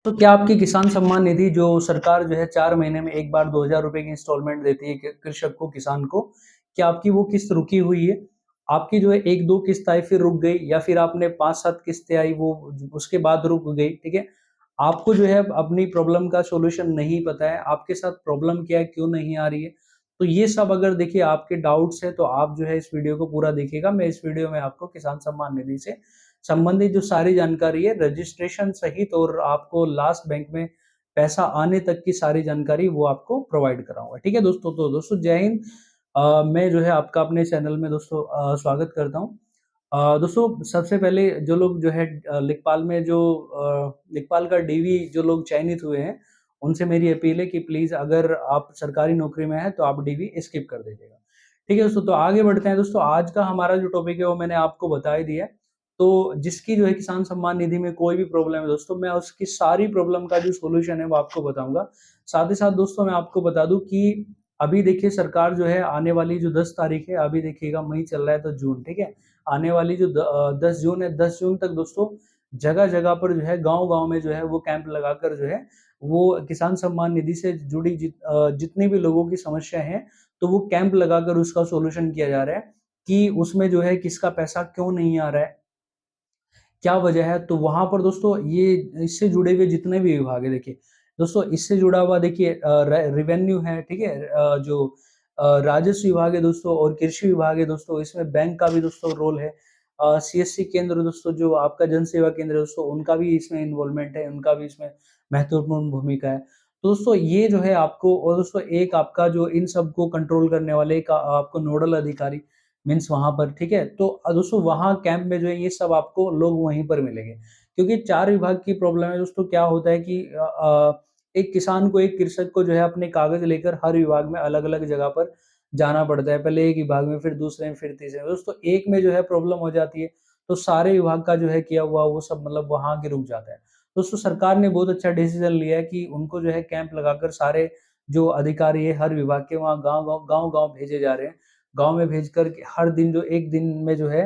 तो क्या आपकी किसान सम्मान निधि जो सरकार जो है 4 महीने में एक बार 2,000 रुपए की इंस्टॉलमेंट देती है कृषक को, किसान को, क्या आपकी वो किस्त रुकी हुई है? आपकी जो है 1-2 किस्त आई फिर रुक गई, या फिर आपने 5-7 किस्तें आई वो उसके बाद रुक गई, ठीक है? आपको जो है अपनी प्रॉब्लम का सॉल्यूशन नहीं पता है, आपके साथ प्रॉब्लम क्या है, क्यों नहीं आ रही है? तो ये सब अगर देखिए आपके डाउट्स हैं तो आप जो है इस वीडियो को पूरा देखिएगा। मैं इस वीडियो में आपको किसान सम्मान निधि से संबंधित जो सारी जानकारी है, रजिस्ट्रेशन सहित और आपको लास्ट बैंक में पैसा आने तक की सारी जानकारी वो आपको प्रोवाइड कराऊंगा। ठीक है दोस्तों? तो दोस्तों जय हिंद। मैं जो है आपका अपने चैनल में दोस्तों स्वागत करता हूँ। दोस्तों सबसे पहले जो लोग जो है लेखपाल में जो लेखपाल का डीवी जो लोग चयनित हुए हैं, उनसे मेरी अपील है कि प्लीज अगर आप सरकारी नौकरी में हैं तो आप डीवी स्किप कर दीजिएगा। ठीक है दोस्तों, तो आगे बढ़ते हैं दोस्तों। आज का हमारा जो टॉपिक है वो मैंने आपको बता ही दिया है। तो जिसकी जो है किसान सम्मान निधि में कोई भी प्रॉब्लम है दोस्तों, मैं उसकी सारी प्रॉब्लम का जो सॉल्यूशन है वो आपको बताऊंगा। साथ ही साथ दोस्तों मैं आपको बता दूं कि अभी देखिए सरकार जो है आने वाली जो 10 तारीख है, अभी देखिएगा मई चल रहा है तो जून, ठीक है? आने वाली जो 10 जून है, 10 जून तक दोस्तों जगह-जगह पर जो है गाँव-गाँव में जो है वो कैंप लगाकर जो है वो किसान सम्मान निधि से जुड़ी जितनी भी लोगों की समस्या है, तो वो कैंप लगाकर उसका सॉल्यूशन किया जा रहा है कि उसमें जो है किसका पैसा क्यों नहीं आ रहा है, क्या वजह है? तो वहाँ पर दोस्तों ये इससे जुड़े हुए जितने भी विभाग है देखिए, दोस्तों इससे जुड़ा हुआ देखिए रेवेन्यू है, ठीक है? जो राजस्व विभाग है दोस्तों और कृषि विभाग है दोस्तों, इसमें बैंक का भी दोस्तों रोल है। सीएससी केंद्र दोस्तों जो आपका जन सेवा केंद्र है दोस्तों, उनका भी इसमें इन्वॉल्वमेंट है, उनका भी इसमें महत्वपूर्ण भूमिका है। तो दोस्तों ये जो है आपको, और दोस्तों एक आपका जो इन सबको कंट्रोल करने वाले एक आपको नोडल अधिकारी मीन्स वहाँ पर, ठीक है? तो दोस्तों वहाँ कैंप में जो है ये सब आपको लोग वहीं पर मिलेंगे। क्योंकि 4 विभाग की प्रॉब्लम है दोस्तों, क्या होता है कि एक किसान को, एक कृषक को जो है अपने कागज़ लेकर हर विभाग में अलग-अलग जगह पर जाना पड़ता है। पहले एक विभाग में, फिर दूसरे में, फिर तीसरे में। दोस्तों एक में जो है प्रॉब्लम हो जाती है, तो सारे विभाग का जो है किया हुआ वो सब मतलब वहाँ के रुक जाता है। दोस्तों सरकार ने बहुत अच्छा डिसीज़न लिया है कि उनको जो है कैंप लगाकर सारे जो अधिकारी है हर विभाग के वहाँ गाँव-गाँव भेजे जा रहे हैं। गाँव में भेजकर के हर दिन जो एक दिन में जो है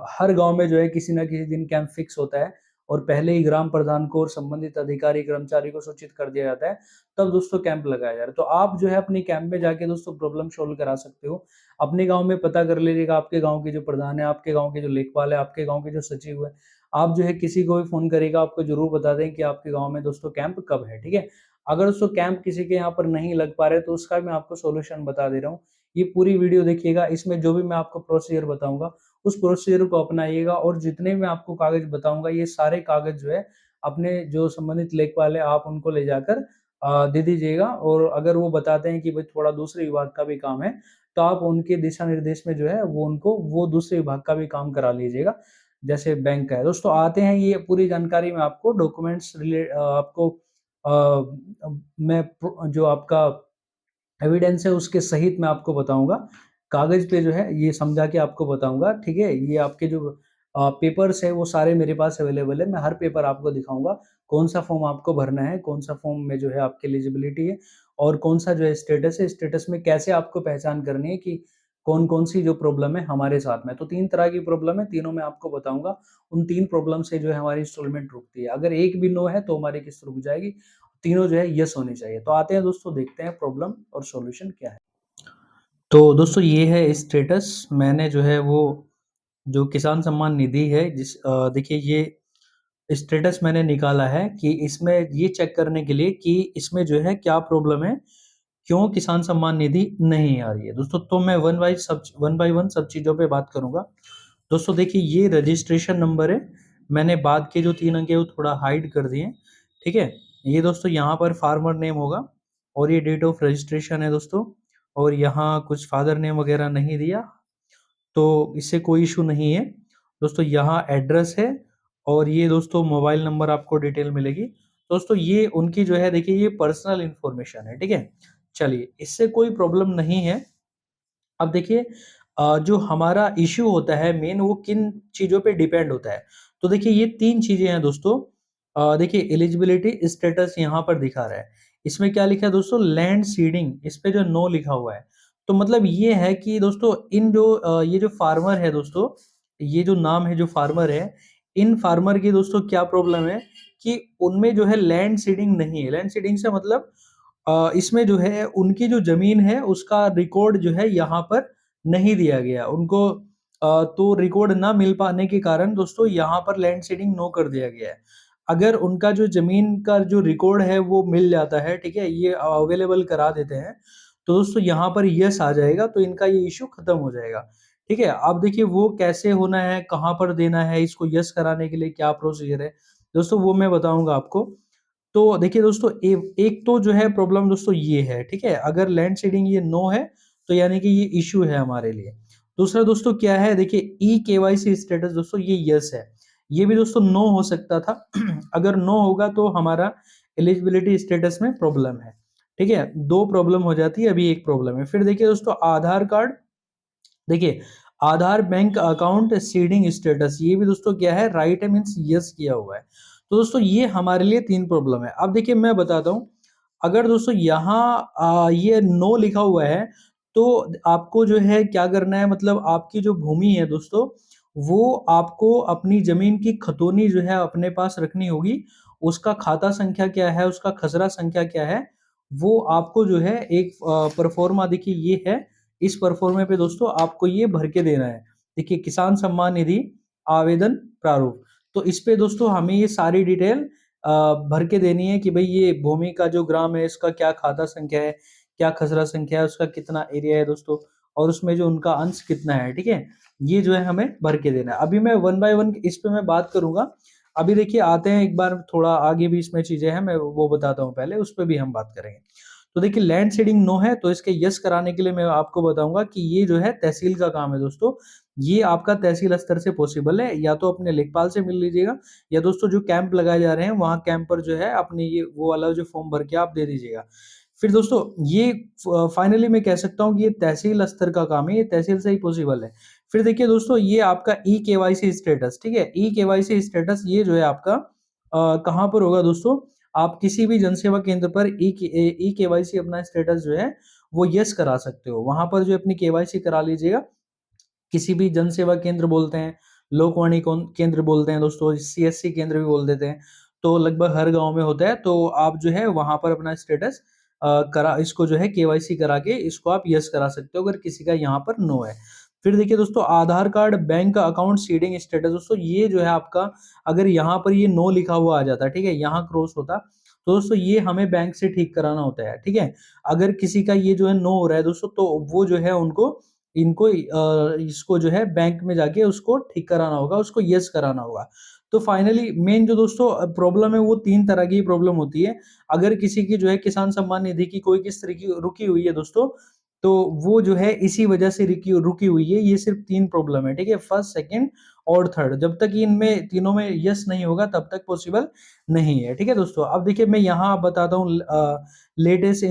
हर गाँव में जो है किसी न किसी दिन कैंप फिक्स होता है और पहले ही ग्राम प्रधान को और संबंधित अधिकारी कर्मचारी को सूचित कर दिया जाता है, तब दोस्तों कैंप लगाया जा रहा है। तो आप जो है अपने कैंप में जाके दोस्तों प्रॉब्लम सॉल्व करा सकते हो। अपने गाँव में पता कर लीजिएगा, आपके गाँव के जो प्रधान है, आपके गाँव के जो लेखपाल है, आपके गाँव के जो सचिव है, आप जो है किसी को भी फ़ोन करिएगा, आपको ज़रूर बता दें कि आपके गाँव में दोस्तों कैंप कब है, ठीक है? अगर दोस्तों कैंप किसी के यहाँ पर नहीं लग पा रहे, तो उसका भी मैं आपको सॉल्यूशन बता दे रहा हूँ। ये पूरी वीडियो देखिएगा, इसमें जो भी मैं आपको प्रोसीजर बताऊँगा, उस प्रोसीजर को अपनाइएगा और जितने भी मैं आपको कागज़ बताऊँगा, ये सारे कागज़ जो है अपने जो संबंधित लेखपाल है, आप उनको ले जाकर दे दीजिएगा। और अगर वो बताते हैं कि भाई थोड़ा दूसरे विभाग का भी काम है, तो आप उनके दिशा निर्देश में जो है वो उनको वो दूसरे विभाग का भी काम करा लीजिएगा, जैसे बैंक का है। दोस्तों आते हैं, ये पूरी जानकारी मैं आपको डॉक्यूमेंट्स आपको मैं जो आपका एविडेंस है उसके सहित मैं आपको बताऊँगा। कागज़ पे जो है ये समझा के आपको बताऊँगा, ठीक है? ये आपके जो पेपर्स हैं वो सारे मेरे पास अवेलेबल है। मैं हर पेपर आपको दिखाऊँगा, कौन-सा फ़ॉर्म आपको भरना है, कौन-सा फ़ॉर्म में जो है आपकी एलिजिबिलिटी है और कौन-सा जो है स्टेटस है, स्टेटस में कैसे आपको पहचान करनी है कि कौन-कौन सी जो प्रॉब्लम है हमारे साथ में। तो 3 तरह की प्रॉब्लम है, तीनों मैं आपको बताऊँगा। उन 3 प्रॉब्लम से जो है हमारी इंस्टॉलमेंट रुकती है। अगर एक भी नो है तो हमारी किस्त रुक जाएगी, तीनों जो है यस होनी चाहिए। तो आते हैं दोस्तों, देखते हैं प्रॉब्लम और सॉल्यूशन क्या है। तो दोस्तों ये है स्टेटस, मैंने जो है वो जो किसान सम्मान निधि है देखिए ये स्टेटस मैंने निकाला है कि इसमें ये चेक करने के लिए कि इसमें जो है क्या प्रॉब्लम है, क्यों किसान सम्मान निधि नहीं आ रही है। दोस्तों तो मैं वन बाय वन सब चीज़ों पे बात करूँगा। दोस्तों देखिए ये रजिस्ट्रेशन नंबर है, मैंने बाद के जो 3 अंक है वो थोड़ा हाइड कर दिए, ठीक है? ये दोस्तों यहाँ पर फार्मर नेम होगा और ये डेट ऑफ रजिस्ट्रेशन है दोस्तों, और यहाँ कुछ फादर नेम वगैरह नहीं दिया, तो इससे कोई इश्यू नहीं है। दोस्तों यहाँ एड्रेस है और ये दोस्तों मोबाइल नंबर आपको डिटेल मिलेगी। दोस्तों ये उनकी जो है देखिए ये पर्सनल इन्फॉर्मेशन है, ठीक है? चलिए इससे कोई प्रॉब्लम नहीं है। अब देखिए जो हमारा इश्यू होता है मेन, वो किन चीज़ों पे डिपेंड होता है। तो देखिए ये 3 चीज़ें हैं दोस्तों। देखिए एलिजिबिलिटी स्टेटस यहाँ पर दिखा रहा है। इसमें क्या लिखा है दोस्तों? लैंड सीडिंग, इस पे जो नो लिखा हुआ है। तो मतलब ये है कि दोस्तों इन जो ये जो फार्मर है दोस्तों, ये जो नाम है जो फार्मर है, इन फार्मर की दोस्तों क्या प्रॉब्लम है कि उनमें जो है लैंड सीडिंग नहीं है। लैंड सीडिंग से मतलब इसमें जो है उनकी जो ज़मीन है उसका रिकॉर्ड जो है यहाँ पर नहीं दिया गया। उनको तो रिकॉर्ड ना मिल पाने के कारण दोस्तों यहाँ पर लैंड सीडिंग नो कर दिया गया है। अगर उनका जो ज़मीन का जो रिकॉर्ड है वो मिल जाता है, ठीक है? ये अवेलेबल करा देते हैं, तो दोस्तों यहाँ पर यस आ जाएगा, तो इनका ये इश्यू खत्म हो जाएगा, ठीक है? अब देखिए वो कैसे होना है, कहाँ पर देना है, इसको यस कराने के लिए क्या प्रोसीजर है, दोस्तों वो मैं बताऊँगा आपको। तो देखिए दोस्तों एक तो जो है प्रॉब्लम दोस्तों ये है, ठीक है? अगर लैंड सीडिंग ये नो है, तो यानी कि ये इश्यू है हमारे लिए। दूसरा दोस्तों क्या है, देखिए ई-केवाईसी स्टेटस दोस्तों ये यस है। ये भी दोस्तों नो हो सकता था। अगर नो होगा तो हमारा एलिजिबिलिटी स्टेटस में प्रॉब्लम है, ठीक है? 2 प्रॉब्लम हो जाती है, अभी 1 प्रॉब्लम है। फिर देखिए दोस्तों आधार कार्ड, देखिए आधार बैंक अकाउंट सीडिंग स्टेटस, ये भी दोस्तों क्या है, राइट है, मीन्स यस किया हुआ है। तो दोस्तों ये हमारे लिए 3 प्रॉब्लम है। अब देखिए मैं बताता हूँ, अगर दोस्तों यहाँ ये नो लिखा हुआ है, तो आपको जो है क्या करना है, मतलब आपकी जो भूमि है दोस्तों, वो आपको अपनी ज़मीन की खतौनी जो है अपने पास रखनी होगी। उसका खाता संख्या क्या है, उसका खसरा संख्या क्या है, वो आपको जो है एक प्रोफ़ार्मा, देखिए ये है, इस परफॉर्मे पे दोस्तों आपको ये भर के देना है। देखिए किसान सम्मान निधि आवेदन प्रारूप, तो इस पे दोस्तों हमें ये सारी डिटेल भर के देनी है कि भाई ये भूमि का जो ग्राम है, इसका क्या खाता संख्या है, क्या खसरा संख्या है, उसका कितना एरिया है दोस्तों, और उसमें जो उनका अंश कितना है, ठीक है? ये जो है हमें भर के देना है। अभी मैं वन बाय वन इस पे मैं बात करूँगा। अभी देखिए आते हैं एक बार थोड़ा आगे भी इसमें चीज़ें हैं, मैं वो बताता हूँ पहले, उस पे भी हम बात करेंगे। तो देखिए लैंड सीडिंग नो है, तो इसके यस कराने के लिए मैं आपको बताऊँगा कि ये जो है तहसील का काम है दोस्तों। ये आपका तहसील स्तर से पॉसिबल है, या तो अपने लेखपाल से मिल लीजिएगा, या दोस्तों जो कैंप लगाए जा रहे हैं, वहाँ कैंप पर जो है अपने ये वो वाला जो फॉर्म भर के आप दे दीजिएगा। फिर दोस्तों ये फाइनली मैं कह सकता हूँ कि ये तहसील स्तर का काम है, ये तहसील से ही पॉसिबल है। फिर देखिए दोस्तों ये आपका ई-केवाईसी स्टेटस, ठीक है? ई-केवाईसी स्टेटस ये जो है आपका कहाँ पर होगा दोस्तों, आप किसी भी जनसेवा केंद्र पर ई-केवाईसी अपना स्टेटस जो है वो यस करा सकते हो। वहाँ पर जो अपनी केवाईसी करा लीजिएगा। किसी भी जनसेवा केंद्र बोलते हैं, लोकवाणी केंद्र बोलते हैं दोस्तों, सीएससी केंद्र भी बोल देते हैं। तो लगभग हर गाँव में होता है, तो आप जो है वहाँ पर अपना स्टेटस करा इसको जो है केवाईसी करा के इसको आप यस करा सकते हो, अगर किसी का यहाँ पर नो है। फिर देखिए दोस्तों Aadhaar card bank account seeding status, दोस्तों ये जो है आपका, अगर यहाँ पर ये नो लिखा हुआ आ जाता, ठीक है? यहाँ क्रॉस होता, तो दोस्तों ये हमें बैंक से ठीक कराना होता है, ठीक है? अगर किसी का ये जो है नो हो रहा है दोस्तों, तो वो जो है उनको इनको इसको जो है बैंक में जाके उसको ठीक कराना होगा, उसको यस कराना होगा। तो फाइनली मेन जो दोस्तों प्रॉब्लम है वो 3 तरह की प्रॉब्लम होती है। अगर किसी की जो है किसान सम्मान निधि की कोई किस्त रुकी हुई है दोस्तों, तो वो जो है इसी वजह से रुकी रुकी हुई है। ये सिर्फ़ 3 प्रॉब्लम है, ठीक है? फर्स्ट, सेकंड और थर्ड, जब तक इनमें तीनों में यस नहीं होगा तब तक पॉसिबल नहीं है, ठीक है दोस्तों? अब देखिए मैं यहाँ बताता हूँ लेटेस्ट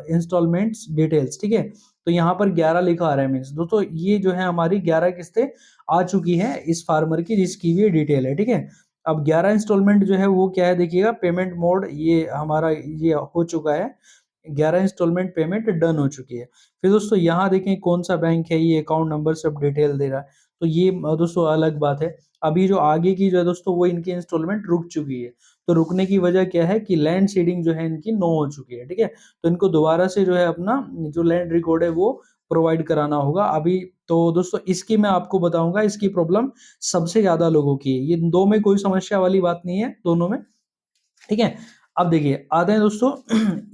इंस्टॉलमेंट्स डिटेल्स, ठीक है? तो यहाँ पर 11 लिखा आ रहा है, मीन्स दोस्तों ये जो है हमारी 11 किस्तें आ चुकी हैं इस फार्मर की, जिसकी भी ये डिटेल है, ठीक है? अब 11 इंस्टॉलमेंट जो है वो क्या है, देखिएगा पेमेंट मोड ये हमारा ये हो चुका है। 11 इंस्टॉलमेंट पेमेंट डन हो चुकी है। फिर दोस्तों यहाँ देखें कौन-सा बैंक है, ये अकाउंट नंबर सब डिटेल दे रहा है। तो ये दोस्तों अलग बात है। अभी जो आगे की जो है दोस्तों वो इनकी इंस्टॉलमेंट रुक चुकी है। तो रुकने की वजह क्या है कि लैंड सीडिंग जो है इनकी नो हो चुकी है, ठीक है? तो इनको दोबारा से जो है अपना जो लैंड रिकॉर्ड है वो प्रोवाइड कराना होगा। अभी तो दोस्तों इसकी मैं आपको बताऊँगा, इसकी प्रॉब्लम सबसे ज़्यादा लोगों की है। ये 2 में कोई समस्या वाली बात नहीं है, दोनों में, ठीक है? अब देखिए आते हैं दोस्तों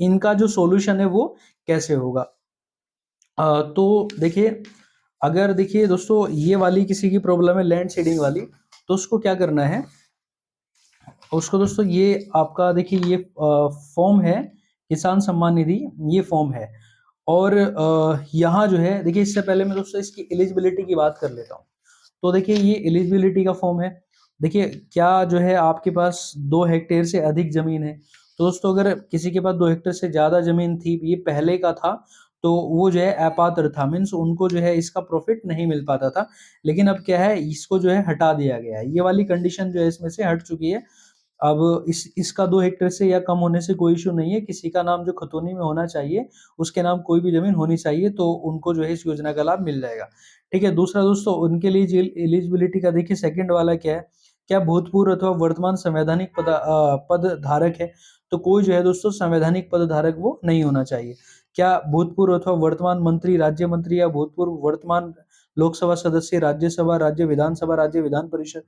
इनका जो सॉल्यूशन है वो कैसे होगा। तो देखिए, अगर देखिए दोस्तों ये वाली किसी की प्रॉब्लम है लैंड सीडिंग वाली, तो उसको क्या करना है, उसको दोस्तों ये आपका देखिए ये फॉर्म है, किसान सम्मान निधि, ये फॉर्म है। और यहाँ जो है देखिए, इससे पहले मैं दोस्तों इसकी एलिजिबिलिटी की बात कर लेता हूँ। तो देखिए ये एलिजिबिलिटी का फॉर्म है। देखिए क्या जो है आपके पास 2 हेक्टेयर से अधिक ज़मीन है। तो दोस्तों अगर किसी के पास 2 हेक्टेयर से ज़्यादा ज़मीन थी, ये पहले का था, तो वो जो है अपात्र था, मीन्स उनको जो है इसका प्रॉफ़िट नहीं मिल पाता था। लेकिन अब क्या है, इसको जो है हटा दिया गया है। ये वाली कंडीशन जो है इसमें से हट चुकी है। अब इसका 2 हेक्टेयर से या कम होने से कोई इश्यू नहीं है। किसी का नाम जो खतौनी में होना चाहिए, उसके नाम कोई भी ज़मीन होनी चाहिए, तो उनको जो है इस योजना का लाभ मिल जाएगा। ठीक है? दूसरा दोस्तों उनके लिए एलिजिबिलिटी का देखिए सेकंड वाला क्या है, क्या भूतपूर्व अथवा वर्तमान संवैधानिक पद धारक है? तो कोई जो है दोस्तों संवैधानिक पद धारक वो नहीं होना चाहिए। क्या भूतपूर्व अथवा वर्तमान मंत्री, राज्य मंत्री या भूतपूर्व वर्तमान लोकसभा सदस्य, राज्यसभा, राज्य विधानसभा, राज्य विधान परिषद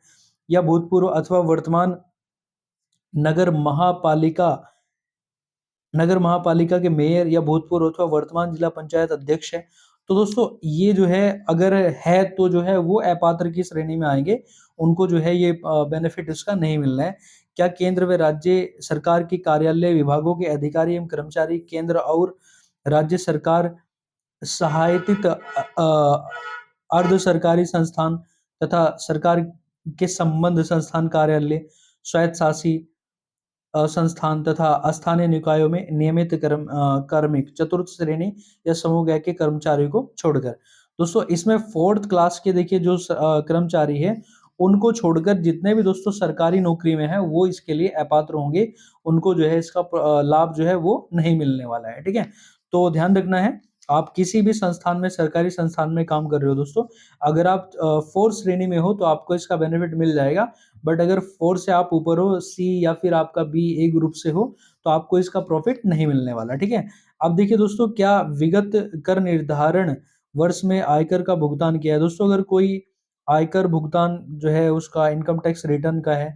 या भूतपूर्व अथवा वर्तमान नगर महापालिका नगर महापालिका के मेयर या भूतपूर्व अथवा वर्तमान जिला पंचायत अध्यक्ष है? तो दोस्तों ये जो है अगर है तो जो है वो अपात्र की श्रेणी में आएंगे, उनको जो है ये बेनिफिट इसका नहीं मिलना है। क्या केंद्र व राज्य सरकार के कार्यालय विभागों के अधिकारी एवं कर्मचारी, केंद्र और राज्य सरकार सहायतित अर्ध सरकारी संस्थान तथा सरकार के संबंध संस्थान कार्यालय, स्वायत्तशासी संस्थान तथा स्थानीय निकायों में नियमित कार्मिक चतुर्थ श्रेणी या समूह ग के कर्मचारियों को छोड़कर। दोस्तों इसमें फोर्थ क्लास के देखिए जो कर्मचारी है उनको छोड़कर जितने भी दोस्तों सरकारी नौकरी में है वो इसके लिए अपात्र होंगे, उनको जो है इसका लाभ जो है वो नहीं मिलने वाला है। ठीक है, तो ध्यान रखना है आप किसी भी संस्थान में, सरकारी संस्थान में काम कर रहे हो दोस्तों, अगर आप फोर्थ श्रेणी में हो तो आपको इसका बेनिफिट मिल जाएगा, बट अगर 4 से आप ऊपर हो, सी या फिर आपका बी ए ग्रुप से हो तो आपको इसका प्रॉफिट नहीं मिलने वाला। ठीक है, अब देखिए दोस्तों क्या विगत कर निर्धारण वर्ष में आयकर का भुगतान किया है? दोस्तों अगर कोई आयकर भुगतान जो है उसका इनकम टैक्स रिटर्न का है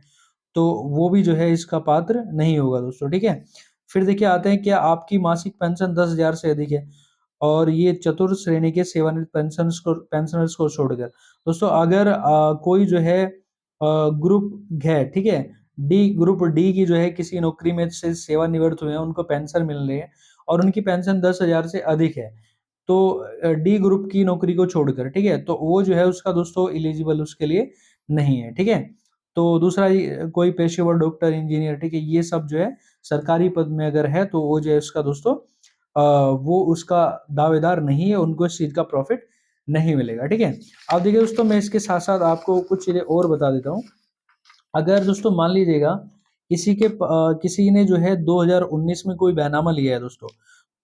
तो वो भी जो है इसका पात्र नहीं होगा दोस्तों। ठीक है, फिर देखिए आते हैं क्या आपकी मासिक पेंशन 10,000 से अधिक है, और ये चतुर्थ श्रेणी के सेवानिवृत्त पेंशनर्स को छोड़कर। दोस्तों अगर कोई जो है ग्रुप है, ठीक है, डी ग्रुप डी की जो है किसी नौकरी में से सेवानिवृत्त हुए हैं, उनको पेंशन मिल रही है और उनकी पेंशन 10,000 से अधिक है, तो डी ग्रुप की नौकरी को छोड़कर, ठीक है, तो वो जो है उसका दोस्तों एलिजिबल उसके लिए नहीं है। ठीक है, तो दूसरा कोई पेशेवर डॉक्टर, इंजीनियर, ठीक है, ये सब जो है सरकारी पद में अगर है तो वो जो है उसका दोस्तों वो उसका दावेदार नहीं है, उनको इस चीज का प्रॉफिट नहीं मिलेगा। ठीक है, अब देखिए दोस्तों मैं इसके साथ साथ आपको कुछ चीजें और बता देता हूँ। अगर दोस्तों मान लीजिएगा किसी ने जो है 2019 में कोई बैनामा लिया है दोस्तों,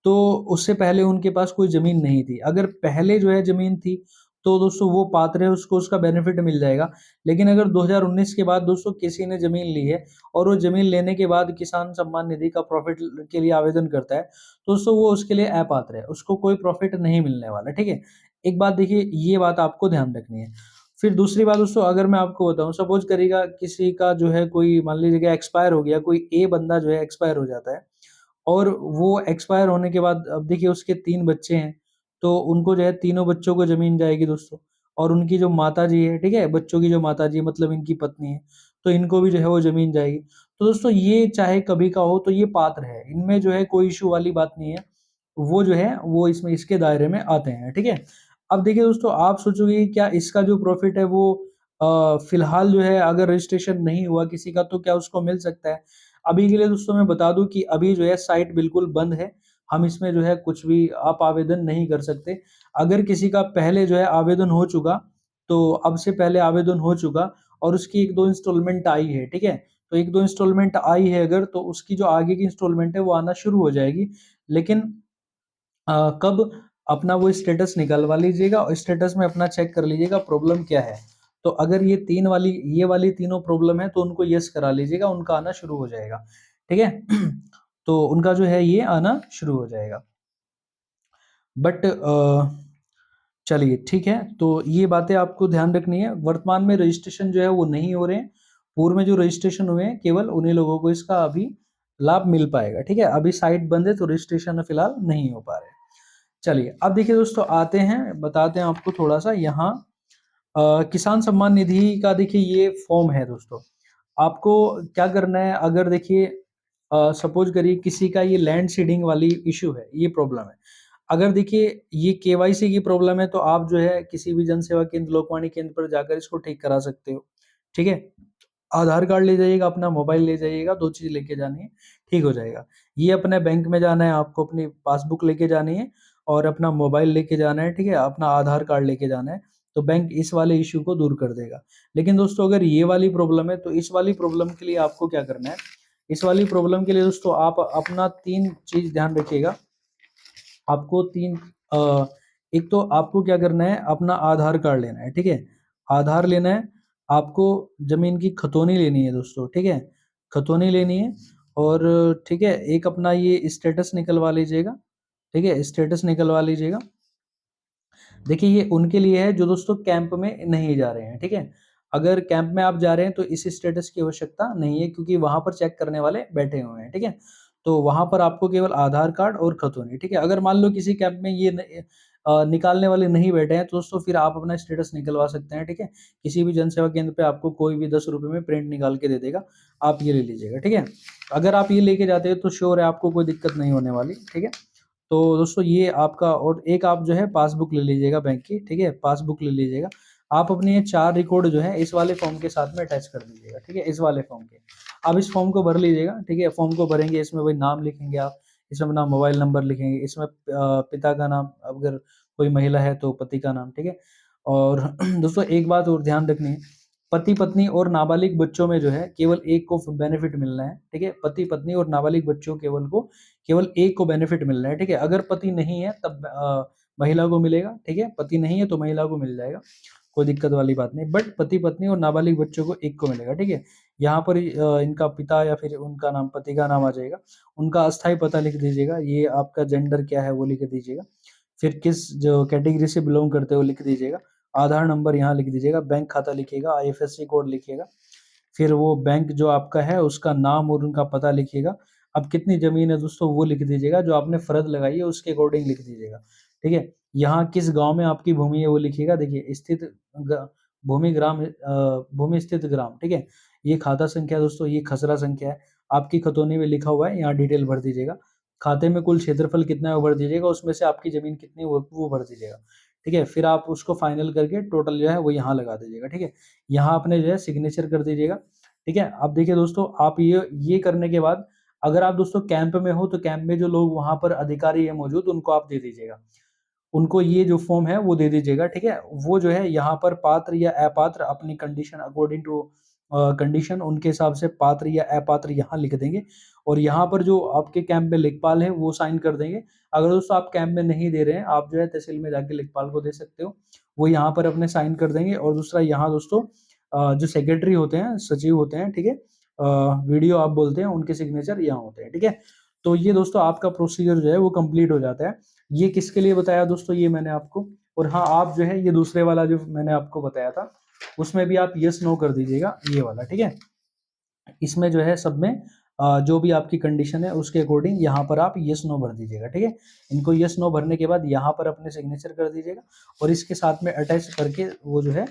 तो उससे पहले उनके पास कोई जमीन नहीं थी, अगर पहले जो है जमीन थी तो दोस्तों वो पात्र है, उसको उसका बेनिफिट मिल जाएगा। लेकिन अगर 2019 के बाद दोस्तों किसी ने जमीन ली है और वो जमीन लेने के बाद किसान सम्मान निधि का प्रॉफिट के लिए आवेदन करता है तो दोस्तों वो उसके लिए अपात्र है, उसको कोई प्रॉफिट नहीं मिलने वाला। ठीक है, एक बात देखिए ये बात आपको ध्यान रखनी है। फिर दूसरी बात दोस्तों अगर मैं आपको बताऊं, सपोज करिएगा किसी का जो है कोई मान लीजिएगा एक्सपायर हो गया, कोई ए बंदा जो है एक्सपायर हो जाता है और वो एक्सपायर होने के बाद अब देखिए उसके 3 बच्चे हैं, तो उनको जो है तीनों बच्चों को ज़मीन जाएगी दोस्तों, और उनकी जो माताजी है, ठीक है? बच्चों की जो माताजी है मतलब इनकी पत्नी है, तो इनको भी जो है वो ज़मीन जाएगी। तो दोस्तों ये चाहे कभी का हो तो ये पात्र है, इनमें जो है कोई इश्यू वाली बात नहीं है, वो जो है वो इसमें इसके दायरे में आते हैं, ठीक है? अब देखिए दोस्तों आप सोचोगे कि क्या इसका जो प्रॉफ़िट है वो फिलहाल जो है अगर रजिस्ट्रेशन नहीं हुआ किसी का तो क्या उसको मिल सकता है? अभी के लिए दोस्तों मैं बता दूं कि अभी जो है साइट बिल्कुल बंद है, हम इसमें जो है कुछ भी आप आवेदन नहीं कर सकते। अगर किसी का पहले जो है आवेदन हो चुका, तो अब से पहले आवेदन हो चुका और उसकी 1-2 इंस्टॉलमेंट आई है, ठीक है? तो 1-2 इंस्टॉलमेंट आई है अगर, तो उसकी जो आगे की इंस्टॉलमेंट है वो आना शुरू हो जाएगी। लेकिन कब, अपना वो स्टेटस निकलवा लीजिएगा और स्टेटस में अपना चेक कर लीजिएगा प्रॉब्लम क्या है। तो अगर ये वाली तीनों प्रॉब्लम है तो उनको यस करा लीजिएगा, उनका आना शुरू हो जाएगा। ठीक है? तो उनका जो है ये आना शुरू हो जाएगा। बट चलिए ठीक है, तो ये बातें आपको ध्यान रखनी है। वर्तमान में रजिस्ट्रेशन जो है वो नहीं हो रहे हैं। पूर्व में जो रजिस्ट्रेशन हुए हैं केवल उन्हीं लोगों को इसका अभी लाभ मिल पाएगा। ठीक है? अभी साइट बंद है तो रजिस्ट्रेशन फिलहाल नहीं हो पा रहे हैं। चलिए अब देखिए दोस्तों आते हैं, बताते हैं आपको थोड़ा सा यहाँ किसान सम्मान निधि का देखिए ये फॉर्म है दोस्तों। आपको क्या करना है, अगर देखिए सपोज करिए किसी का ये लैंड सीडिंग वाली इशू है, ये प्रॉब्लम है। अगर देखिए ये केवाईसी की प्रॉब्लम है तो आप जो है किसी भी जन सेवा केंद्र, लोकवाणी केंद्र पर जाकर इसको ठीक करा सकते हो। ठीक है? आधार कार्ड ले जाइएगा, अपना मोबाइल ले जाइएगा, 2 चीज़ लेके जानी है, ठीक हो जाएगा। ये अपने बैंक में जाना है, आपको अपनी पासबुक लेके जानी है और अपना मोबाइल लेके जाना है, ठीक है? अपना आधार कार्ड लेके जाना है, तो बैंक इस वाले इश्यू को दूर कर देगा। लेकिन दोस्तों अगर ये वाली प्रॉब्लम है, तो इस वाली प्रॉब्लम के लिए आपको क्या करना है, इस वाली प्रॉब्लम के लिए दोस्तों आप अपना 3 चीज़ ध्यान रखिएगा। आपको 3 एक तो आपको क्या करना है, अपना आधार कार्ड लेना है, ठीक है? आधार लेना है, आपको जमीन की खतौनी लेनी है दोस्तों, ठीक है? खतौनी लेनी है और ठीक है, एक अपना ये स्टेटस निकलवा लीजिएगा, ठीक है? स्टेटस निकलवा लीजिएगा। देखिए ये उनके लिए है जो दोस्तों कैंप में नहीं जा रहे हैं, ठीक है? अगर कैंप में आप जा रहे हैं तो इस स्टेटस की आवश्यकता नहीं है क्योंकि वहाँ पर चेक करने वाले बैठे हुए हैं, ठीक है? तो वहाँ पर आपको केवल आधार कार्ड और खतौनी, ठीक है? अगर मान लो किसी कैंप में ये निकालने वाले नहीं बैठे हैं तो दोस्तों फिर आप अपना स्टेटस निकलवा सकते हैं, ठीक है? किसी भी जनसेवा केंद्र पे आपको कोई भी ₹10 में प्रिंट निकाल के दे देगा, आप ये ले लीजिएगा, ठीक है? अगर आप ये लेके जाते हो तो श्योर है आपको कोई दिक्कत नहीं होने वाली, ठीक है? तो दोस्तों ये आपका और एक आप जो है पासबुक ले लीजिएगा बैंक की, ठीक है? पासबुक ले लीजिएगा। आप अपने ये 4 रिकॉर्ड जो है इस वाले फॉर्म के साथ में अटैच कर दीजिएगा, ठीक है? इस वाले फॉर्म के। आप इस फॉर्म को भर लीजिएगा, ठीक है? फॉर्म को भरेंगे, इसमें वही नाम लिखेंगे आप, इसमें अपना मोबाइल नंबर लिखेंगे, इसमें पिता का नाम, अगर कोई महिला है तो पति का नाम, ठीक है? और दोस्तों एक बात और ध्यान रखनी है, पति-पत्नी और नाबालिग बच्चों में जो है केवल एक को बेनिफिट मिलना है, ठीक है? पति-पत्नी और नाबालिग बच्चों केवल एक को बेनिफिट मिल रहा है, ठीक है? अगर पति नहीं है तब महिला को मिलेगा, ठीक है? पति नहीं है तो महिला को मिल जाएगा, कोई दिक्कत वाली बात नहीं। बट पति-पत्नी और नाबालिग बच्चों को एक को मिलेगा, ठीक है? यहाँ पर इनका पिता या फिर उनका नाम, पति का नाम आ जाएगा, उनका अस्थायी पता लिख दीजिएगा, ये आपका जेंडर क्या है वो लिख दीजिएगा, फिर किस जो कैटेगरी से बिलॉन्ग करते हो लिख दीजिएगा, आधार नंबर यहाँ लिख दीजिएगा, बैंक खाता लिखिएगा, आईएफएससी कोड लिखिएगा, फिर वो बैंक जो आपका है उसका नाम और उनका पता लिखिएगा। अब कितनी ज़मीन है दोस्तों वो लिख दीजिएगा, जो आपने फ़र्ज़ लगाई है उसके अकॉर्डिंग लिख दीजिएगा, ठीक है? यहाँ किस गाँव में आपकी भूमि है वो लिखिएगा, देखिए स्थित ग भूमि स्थित ग्राम, ठीक है? ये खाता संख्या दोस्तों, ये खसरा संख्या है, आपकी खतौनी में लिखा हुआ है, यहाँ डिटेल भर दीजिएगा। खाते में कुल क्षेत्रफल कितना है वो भर दीजिएगा, उसमें से आपकी ज़मीन कितनी है वो भर दीजिएगा, ठीक है? फिर आप उसको फाइनल करके टोटल जो है वो यहाँ लगा दीजिएगा, ठीक है? यहाँ आपने जो है सिग्नेचर कर दीजिएगा, ठीक है? अब देखिए दोस्तों आप ये करने के बाद अगर आप दोस्तों कैंप में हो तो कैंप में जो लोग वहाँ पर अधिकारी है मौजूद उनको आप दे दीजिएगा। उनको ये जो फॉर्म है वो दे दीजिएगा, ठीक है? वो जो है यहाँ पर पात्र या अपात्र अपनी कंडीशन अकॉर्डिंग टू कंडीशन उनके हिसाब से पात्र या अपात्र यहाँ लिख देंगे और यहाँ पर जो आपके कैंप में लेखपाल है वो साइन कर देंगे। अगर दोस्तों आप कैंप में नहीं दे रहे हैं, आप जो है तहसील में जाके लेखपाल को दे सकते हो। वो यहाँ पर अपने साइन कर देंगे और दूसरा यहाँ दोस्तों जो सेक्रेटरी होते हैं, सचिव होते हैं, ठीक है? वीडियो आप बोलते हैं, उनके सिग्नेचर यहाँ होते हैं, ठीक है? तो ये दोस्तों आपका प्रोसीजर जो है वो कंप्लीट हो जाता है। ये किसके लिए बताया दोस्तों ये मैंने आपको, और हाँ, आप जो है ये दूसरे वाला जो मैंने आपको बताया था, उसमें भी आप येस नो कर दीजिएगा, ये वाला, ठीक है? इसमें जो है सब में जो भी आपकी कंडीशन है उसके अकॉर्डिंग यहाँ पर आप येस नो भर दीजिएगा, ठीक है? इनको येस नो भरने के बाद यहाँ पर अपने सिग्नेचर कर दीजिएगा और इसके साथ में अटैच करके वो जो है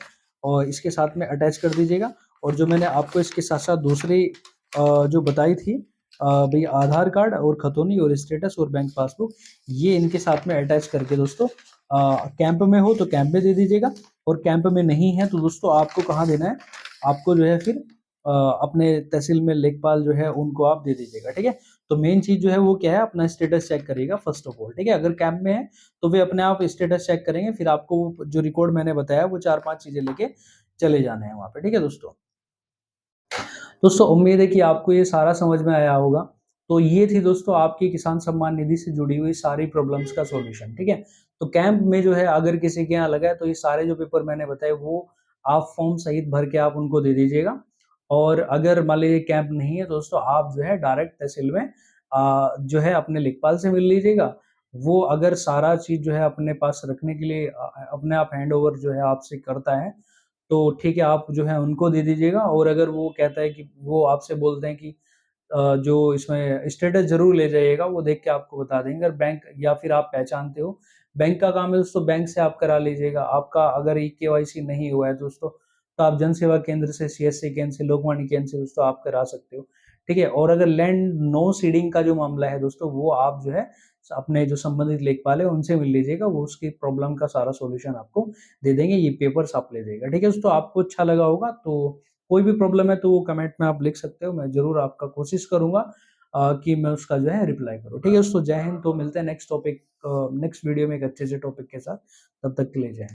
और इसके साथ में अटैच कर दीजिएगा और जो मैंने आपको इसके साथ-साथ दूसरी जो बताई थी भई आधार कार्ड और खतौनी और स्टेटस और बैंक पासबुक, ये इनके साथ में अटैच करके दोस्तों कैंप में हो तो कैंप में दे दीजिएगा और कैंप में नहीं है तो दोस्तों आपको कहाँ देना है, आपको जो है फिर अपने तहसील में लेखपाल जो है उनको आप दे दीजिएगा, ठीक है? तो मेन चीज़ जो है वो क्या है, अपना स्टेटस चेक करिएगा फर्स्ट ऑफ ऑल, ठीक है? अगर कैंप में है तो वे अपने आप स्टेटस चेक करेंगे, फिर आपको जो रिकॉर्ड मैंने बताया वो 4-5 चीज़ें लेके चले जाने हैं वहाँ पे, ठीक है दोस्तों? दोस्तों उम्मीद है कि आपको ये सारा समझ में आया होगा। तो ये थी दोस्तों आपकी किसान सम्मान निधि से जुड़ी हुई सारी प्रॉब्लम्स का सॉल्यूशन, ठीक है? तो कैंप में जो है अगर किसी के यहाँ लगा है तो ये सारे जो पेपर मैंने बताए वो आप फॉर्म सहित भर के आप उनको दे दीजिएगा। और अगर मान लीजिए कैंप नहीं है तो दोस्तों आप जो है डायरेक्ट तहसील में जो है अपने लेखपाल से मिल लीजिएगा। वो अगर सारा चीज़ जो है अपने पास रखने के लिए अपने आप हैंडओवर जो है आपसे करता है तो ठीक है, आप जो है उनको दे दीजिएगा और अगर वो कहता है कि वो आपसे बोलते हैं कि जो इसमें स्टेटस ज़रूर ले जाइएगा, वो देख के आपको बता देंगे। अगर बैंक या फिर आप पहचानते हो, बैंक का काम है दोस्तों, बैंक से आप करा लीजिएगा। आपका अगर ई-केवाईसी नहीं हुआ है दोस्तों, तो आप जन सेवा केंद्र से, सीएससी केंद्र से, लोकवाणी केंद्र से दोस्तों आप करा सकते हो, ठीक है? और अगर लैंड नो सीडिंग का जो मामला है दोस्तों, वो आप जो है अपने जो संबंधित लेखपाल है, उनसे मिल लीजिएगा, वो उसकी प्रॉब्लम का सारा सॉल्यूशन आपको दे देंगे, ये पेपर्स आप ले जाइएगा, ठीक है दोस्तों? आपको अच्छा लगा होगा तो कोई भी प्रॉब्लम है तो वो कमेंट में आप लिख सकते हो, मैं ज़रूर आपका कोशिश करूँगा कि मैं उसका जो है रिप्लाई करूँ, ठीक है दोस्तों? जय हिंद, तो मिलते हैं नेक्स्ट वीडियो में एक अच्छे से टॉपिक के साथ, तब तक के लिए जय हिंद।